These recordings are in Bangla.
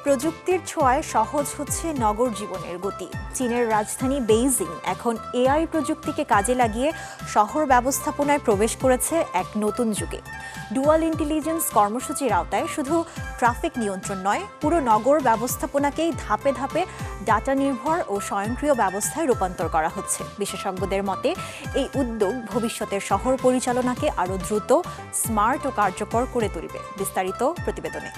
প্রযুক্তির ছোঁয়ায় সহজ হচ্ছে নগর জীবনের গতি। চীনের রাজধানী বেইজিং এখন এআই প্রযুক্তিকে কাজে লাগিয়ে শহর ব্যবস্থাপনায় প্রবেশ করেছে এক নতুন যুগে। ডুয়াল ইন্টেলিজেন্স কর্মসূচির আওতায় শুধু ট্রাফিক নিয়ন্ত্রণ নয়, পুরো নগর ব্যবস্থাপনাকেই ধাপে ধাপে ডাটা নির্ভর ও স্বয়ংক্রিয় ব্যবস্থায় রূপান্তর করা হচ্ছে। বিশেষজ্ঞদের মতে এই উদ্যোগ ভবিষ্যতের শহর পরিচালনাকে আরও দ্রুত, স্মার্ট ও কার্যকর করে তুলবে। বিস্তারিত প্রতিবেদনে।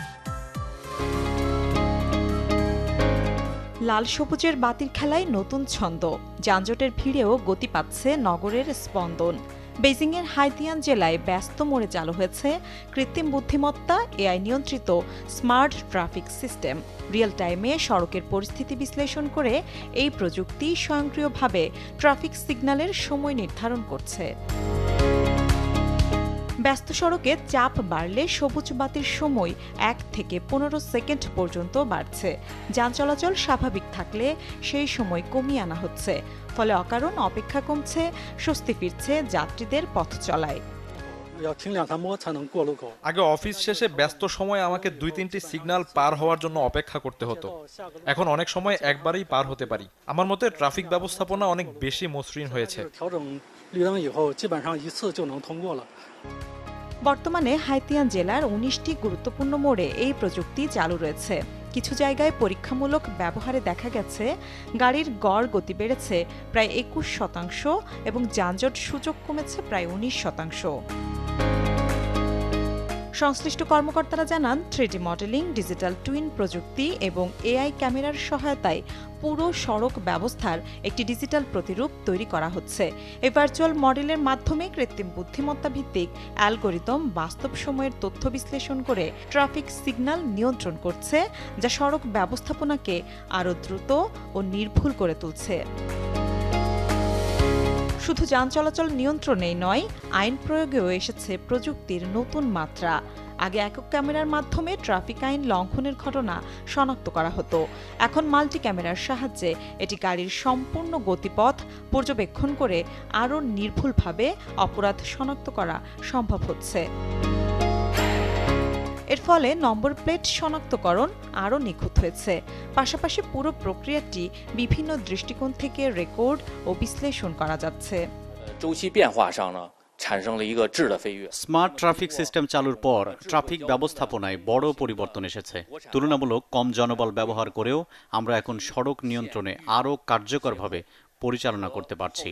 লাল সবুজের বাতির খেলায় নতুন ছন্দ, যানজটের ভিড়েও গতি পাচ্ছে নগরের স্পন্দন। বেইজিংয়ের হাইতিয়ান জেলায় ব্যস্ত মোড়ে চালু হয়েছে কৃত্রিম বুদ্ধিমত্তা এআই নিয়ন্ত্রিত স্মার্ট ট্রাফিক সিস্টেম। রিয়েল টাইমে সড়কের পরিস্থিতি বিশ্লেষণ করে এই প্রযুক্তি স্বয়ংক্রিয়ভাবে ট্রাফিক সিগন্যালের সময় নির্ধারণ করছে। ব্যস্ত সড়কে চাপ বাড়লে সবুজ বাতির সময় 1 থেকে 15 সেকেন্ড পর্যন্ত বাড়ছে। যান চলাচল স্বাভাবিক থাকলে সেই সময় কমিয়ে আনা হচ্ছে। ফলে অকারণ অপেক্ষা কমছে, স্বস্তি ফিরছে যাত্রীদের পথ চলায়। আগে অফিস শেষে ব্যস্ত সময়ে আমাকে 2-3টি সিগন্যাল পার হওয়ার জন্য অপেক্ষা করতে হতো। এখন অনেক সময় একবারেই পার হতে পারি। আমার মতে ট্রাফিক ব্যবস্থাপনা অনেক বেশি মসৃণ হয়েছে। বর্তমানে হাইতিয়ান জেলার 19টি গুরুত্বপূর্ণ মোড়ে এই প্রযুক্তি চালু রয়েছে। কিছু জায়গায় পরীক্ষামূলক ব্যবহারে দেখা গেছে গাড়ির গড় গতি বেড়েছে প্রায় 21% এবং যানজট সূচক কমেছে প্রায় 19%। সংশ্লিষ্ট কর্মকর্তারা জানান, 3D মডেলিং, ডিজিটাল টুইন প্রযুক্তি এবং এআই ক্যামেরার সহায়তায় পুরো সড়ক ব্যবস্থার একটি ডিজিটাল প্রতিরূপ তৈরি করা হচ্ছে। এই ভার্চুয়াল মডেলের মাধ্যমে কৃত্রিম বুদ্ধিমত্তা ভিত্তিক অ্যালগরিদম বাস্তব সময়ের তথ্য বিশ্লেষণ করে ট্রাফিক সিগন্যাল নিয়ন্ত্রণ করছে, যা সড়ক ব্যবস্থাপনাকে আরও দ্রুত ও নির্ভুল করে তুলছে। শুধু যান চলাচল নিয়ন্ত্রণেই নয়, আইন প্রয়োগেও এসেছে প্রযুক্তির নতুন মাত্রা। আগে একক ক্যামেরার মাধ্যমে ট্রাফিক আইন লঙ্ঘনের ঘটনা শনাক্ত করা হতো। এখন মাল্টি ক্যামেরার সাহায্যে এটি গাড়ির সম্পূর্ণ গতিপথ পর্যবেক্ষণ করে আরও নির্ভুলভাবে অপরাধ শনাক্ত করা সম্ভব হচ্ছে। এর ফলে নম্বর প্লেট শনাক্তকরণ আরও নিখুঁত হয়েছে। পাশাপাশি পুরো প্রক্রিয়াটি বিভিন্ন দৃষ্টিকোণ থেকে রেকর্ড ও বিশ্লেষণ করা যাচ্ছে। স্মার্ট ট্রাফিক সিস্টেম চালুর পর ট্রাফিক ব্যবস্থাপনায় বড় পরিবর্তন এসেছে। তুলনামূলক কম জনবল ব্যবহার করেও আমরা এখন সড়ক নিয়ন্ত্রণে আরও কার্যকরভাবে পরিচালনা করতে পারছি।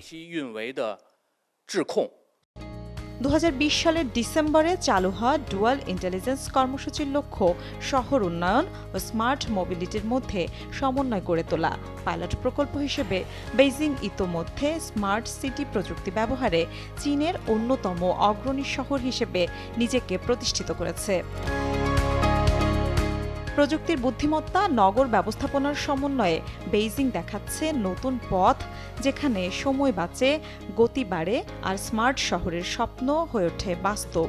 2020 সালের ডিসেম্বরে চালু হওয়া ডুয়াল ইন্টেলিজেন্স কর্মসূচির লক্ষ্য শহর উন্নয়ন ও স্মার্ট মোবিলিটির মধ্যে সমন্বয় গড়ে তোলা। পাইলট প্রকল্প হিসেবে বেইজিং ইতোমধ্যে স্মার্ট সিটি প্রযুক্তি ব্যবহারে চীনের অন্যতম অগ্রণী শহর হিসেবে নিজেকে প্রতিষ্ঠিত করেছে। প্রযুক্তির বুদ্ধিমত্তা নগর ব্যবস্থাপনার সমন্বয়ে বেইজিং দেখাচ্ছে নতুন পথ, যেখানে সময় বাঁচে, গতি বাড়ে আর স্মার্ট শহরের স্বপ্ন হয়ে ওঠে বাস্তব।